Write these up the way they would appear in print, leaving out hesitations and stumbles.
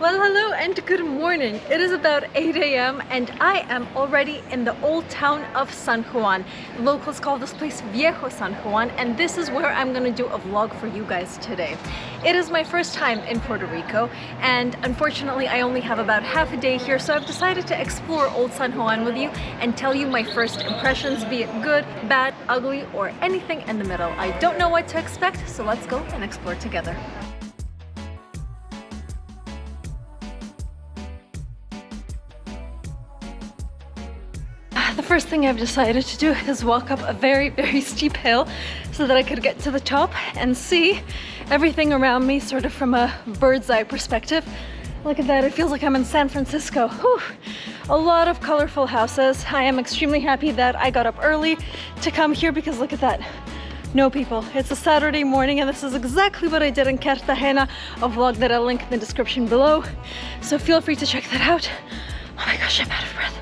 Well, hello and good morning. It is about 8 a.m. and I am already in the old town of San Juan. Locals call this place Viejo San Juan, and this is where I'm gonna do a vlog for you guys today. It is my first time in Puerto Rico, and unfortunately I only have about half a day here, so I've decided to explore Old San Juan with you and tell you my first impressions, be it good, bad, ugly, or anything in the middle. I don't know what to expect, so let's go and explore together. The first thing I've decided to do is walk up a very steep hill so that I could get to the top and see everything around me sort of from a bird's eye perspective. Look at that, it feels like I'm in San Francisco. Whew. A lot of colorful houses. I am extremely happy that I got up early to come here because look at that. No people. It's a Saturday morning and this is exactly what I did in Cartagena, a vlog that I'll link in the description below. So feel free to check that out. Oh my gosh, I'm out of breath.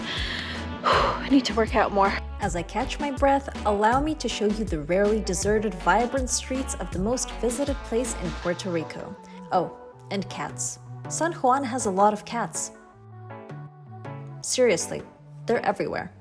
I need to work out more. As I catch my breath, allow me to show you the rarely deserted, vibrant streets of the most visited place in Puerto Rico. Oh, and cats. San Juan has a lot of cats. Seriously, they're everywhere.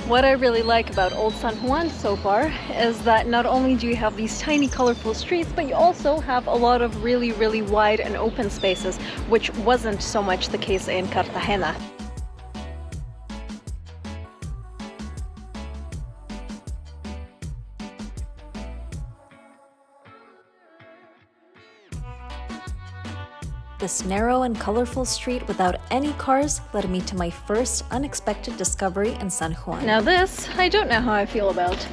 What I really like about Old San Juan so far is that not only do you have these tiny colorful streets, but you also have a lot of really wide and open spaces, which wasn't so much the case in Cartagena. This narrow and colorful street without any cars led me to my first unexpected discovery in San Juan. Now this, I don't know how I feel about.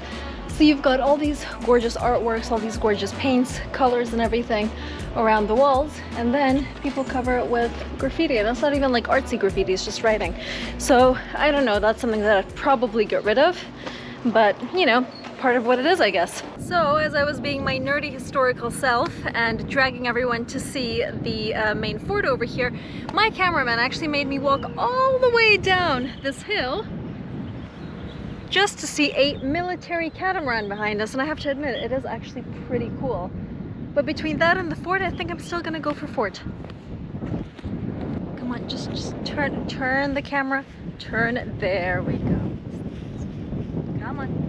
So you've got all these gorgeous artworks, all these gorgeous paints, colors and everything around the walls, and then people cover it with graffiti, and it's not even like artsy graffiti, it's just writing. So I don't know, that's something that I'd probably get rid of, but you know, part of what it is, I guess. So as I was being my nerdy historical self and dragging everyone to see the main fort over here, my cameraman actually made me walk all the way down this hill just to see a military catamaran behind us, and I have to admit it is actually pretty cool. But between that and the fort, I think I'm still gonna go for fort. Come on, just turn the camera, there we go. Come on.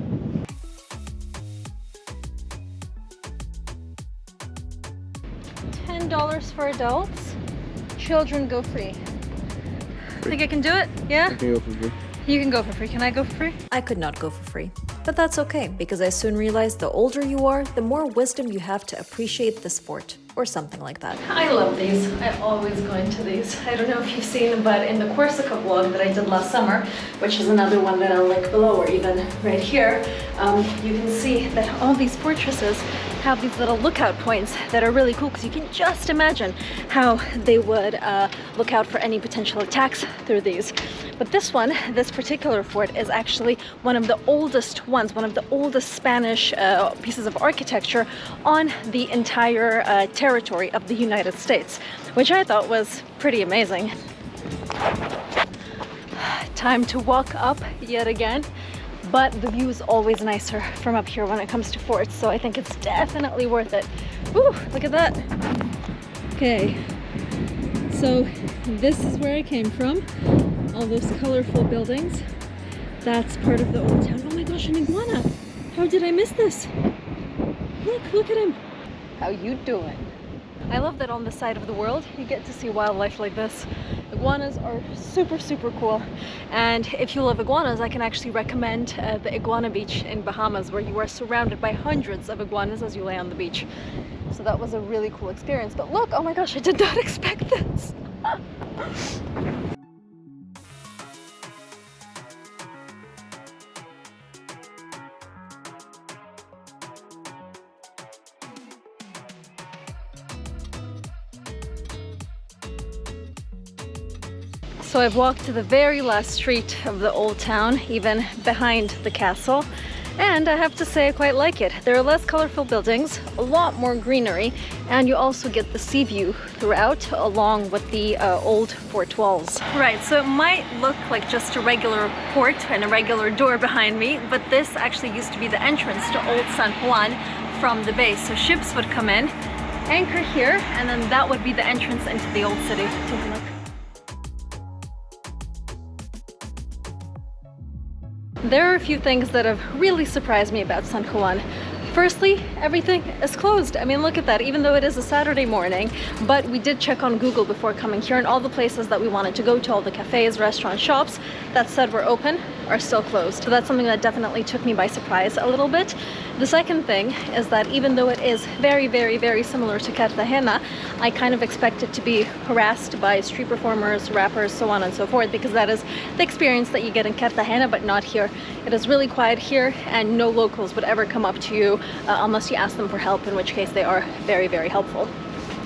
$10 for adults, children go free. Think I can do it? Yeah? I can go for free. You can go for free. Can I go for free? I could not go for free. But that's okay, because I soon realized the older you are, the more wisdom you have to appreciate the sport, or something like that. I love these. I always go into these. I don't know if you've seen, but in the Corsica vlog that I did last summer, which is another one that I'll link below or even right here, you can see that all these fortresses have these little lookout points that are really cool because you can just imagine how they would look out for any potential attacks through these. But this one, this particular fort, is actually one of the oldest ones, one of the oldest Spanish pieces of architecture on the entire territory of the United States, which I thought was pretty amazing. Time to walk up yet again. But the view is always nicer from up here when it comes to forts, so I think it's definitely worth it. Ooh, look at that. Okay, so this is where I came from. All those colorful buildings. That's part of the old town. Oh my gosh, an iguana. How did I miss this? Look at him. How you doing? I love that on this side of the world you get to see wildlife like this. Iguanas are super cool, and if you love iguanas, I can actually recommend the Iguana Beach in Bahamas, where you are surrounded by hundreds of iguanas as you lay on the beach. So that was a really cool experience. But look, oh my gosh, I did not expect this. So I've walked to the very last street of the old town, even behind the castle, and I have to say I quite like it. There are less colorful buildings, a lot more greenery, and you also get the sea view throughout along with the old fort walls. Right, so it might look like just a regular port and a regular door behind me, but this actually used to be the entrance to Old San Juan from the base. So ships would come in, anchor here, and then that would be the entrance into the old city. Take a look. There are a few things that have really surprised me about San Juan. Firstly, everything is closed. I mean, look at that, even though it is a Saturday morning, but we did check on Google before coming here, and all the places that we wanted to go to, all the cafes, restaurants, shops that said were open are still closed. So that's something that definitely took me by surprise a little bit. The second thing is that even though it is very, very, very similar to Cartagena, I kind of expect it to be harassed by street performers, rappers, so on and so forth, because that is the experience that you get in Cartagena, but not here. It is really quiet here, and no locals would ever come up to you unless you ask them for help, in which case they are very, very helpful.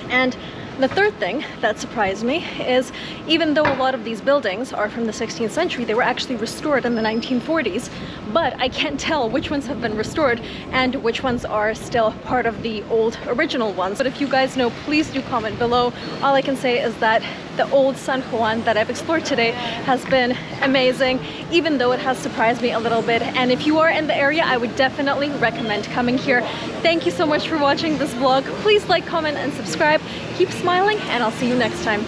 And the third thing that surprised me is, even though a lot of these buildings are from the 16th century, they were actually restored in the 1940s, but I can't tell which ones have been restored and which ones are still part of the old original ones. But if you guys know, please do comment below. All I can say is that the old San Juan that I've explored today has been amazing, even though it has surprised me a little bit. And if you are in the area, I would definitely recommend coming here. Thank you so much for watching this vlog. Please like, comment, and subscribe. Keep smiling, and I'll see you next time.